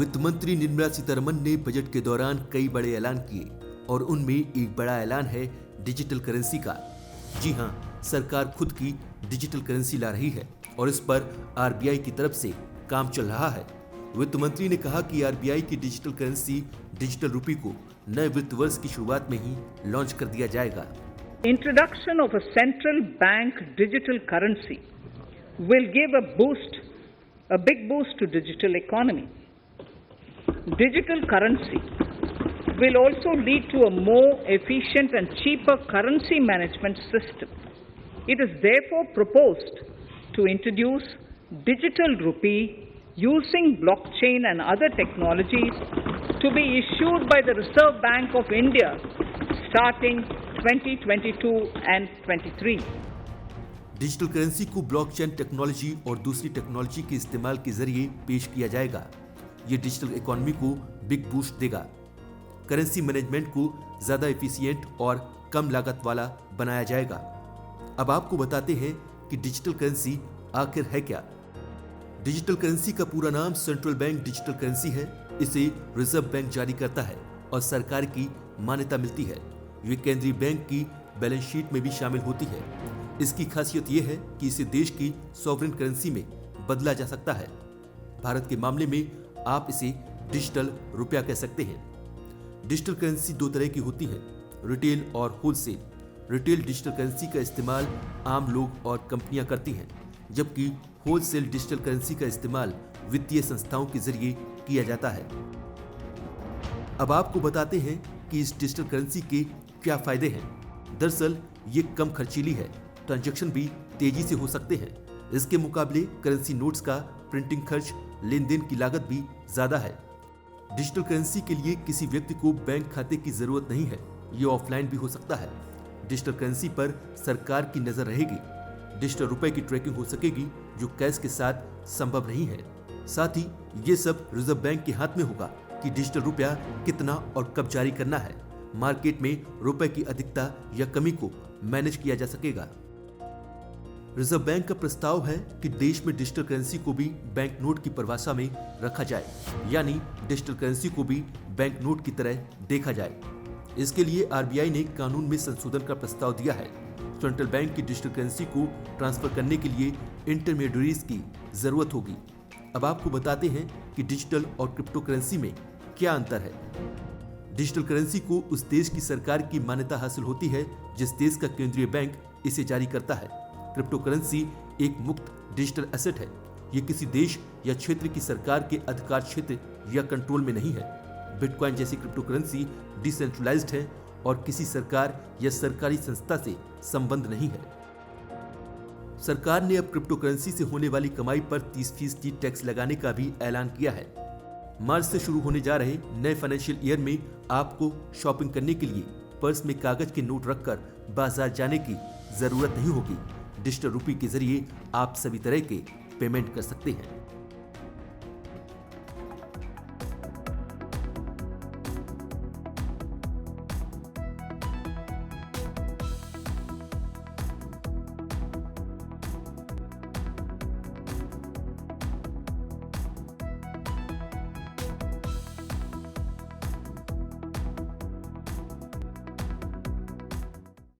वित्त मंत्री निर्मला सीतारमण ने बजट के दौरान कई बड़े ऐलान किए और उनमें एक बड़ा ऐलान है डिजिटल करेंसी का। जी हां, सरकार खुद की डिजिटल करेंसी ला रही है और इस पर आरबीआई की तरफ से काम चल रहा है। वित्त मंत्री ने कहा कि आरबीआई की डिजिटल करेंसी डिजिटल रूपी को नए वित्त वर्ष की शुरुआत में ही लॉन्च कर दिया जाएगा। Introduction of a central bank digital currency will give a big boost to digital economy. Digital currency will also lead to a more efficient and cheaper currency management system. It is therefore proposed to introduce digital rupee using blockchain and other technologies to be issued by the Reserve Bank of India starting 2022 and 23. Digital currency को blockchain technology और दूसरी technology के इस्तेमाल के जरिए पेश किया जाएगा। ये डिजिटल इकोनॉमी को बिग बूस्ट देगा। करेंसी मैनेजमेंट को ज्यादा एफिशिएंट और कम लागत वाला बनाया जाएगा। अब आपको बताते हैं कि डिजिटल करेंसी आखिर है क्या। डिजिटल करेंसी का पूरा नाम सेंट्रल बैंक डिजिटल करेंसी है। इसे रिजर्व बैंक जारी करता है और सरकार की मान्यता मिलती है। ये केंद्रीय बैंक की बैलेंस शीट में भी शामिल होती है। इसकी खासियत यह है कि इसे देश की सॉवरेन करेंसी में बदला जा सकता है। भारत के मामले में आप इसे डिजिटल रुपया कह सकते हैं। डिजिटल करेंसी दो तरह की होती है, रिटेल और होलसेल। रिटेल डिजिटल करेंसी का इस्तेमाल आम लोग और कंपनियां करती हैं, जबकि होलसेल डिजिटल करेंसी का इस्तेमाल वित्तीय संस्थाओं के जरिए किया जाता है। अब आपको बताते हैं कि इस डिजिटल करेंसी के क्या फायदे हैं। दरअसल ये कम खर्चीली है, ट्रांजैक्शन भी तेजी से हो सकते हैं। इसके मुकाबले करेंसी नोट्स का प्रिंटिंग खर्च, लेन देन की लागत भी ज्यादा है। डिजिटल करेंसी के लिए किसी व्यक्ति को बैंक खाते की जरूरत नहीं है, ये ऑफलाइन भी हो सकता है। डिजिटल करेंसी पर सरकार की नजर रहेगी। डिजिटल रुपए की ट्रैकिंग हो सकेगी, जो कैश के साथ संभव नहीं है। साथ ही ये सब रिजर्व बैंक के हाथ में होगा कि डिजिटल रुपया कितना और कब जारी करना है। मार्केट में रुपए की अधिकता या कमी को मैनेज किया जा सकेगा। रिजर्व बैंक का प्रस्ताव है कि देश में डिजिटल करेंसी को भी बैंक नोट की परिभाषा में रखा जाए, यानी डिजिटल करेंसी को भी बैंक नोट की तरह देखा जाए। इसके लिए आरबीआई ने कानून में संशोधन का प्रस्ताव दिया है। सेंट्रल बैंक की डिजिटल करेंसी को ट्रांसफर करने के लिए इंटरमीडियरीज की जरूरत होगी। अब आपको बताते हैं कि डिजिटल और क्रिप्टो करेंसी में क्या अंतर है। डिजिटल करेंसी को उस देश की सरकार की मान्यता हासिल होती है जिस देश का केंद्रीय बैंक इसे जारी करता है। क्रिप्टो करेंसी एक मुक्त डिजिटल एसेट है। ये किसी देश या क्षेत्र की सरकार के अधिकार क्षेत्र या कंट्रोल में नहीं है। बिटकॉइन जैसी क्रिप्टो करेंसी डिसेंट्रलाइज्ड है और किसी सरकार या सरकारी संस्था से संबंध नहीं है। सरकार ने अब क्रिप्टो करेंसी से होने वाली कमाई पर 30% टैक्स लगाने का भी ऐलान किया है। मार्च से शुरू होने जा रहे नए फाइनेंशियल ईयर में आपको शॉपिंग करने के लिए पर्स में कागज के नोट रखकर बाजार जाने की जरूरत नहीं होगी। डिजिटल रुपये के जरिए आप सभी तरह के पेमेंट कर सकते हैं।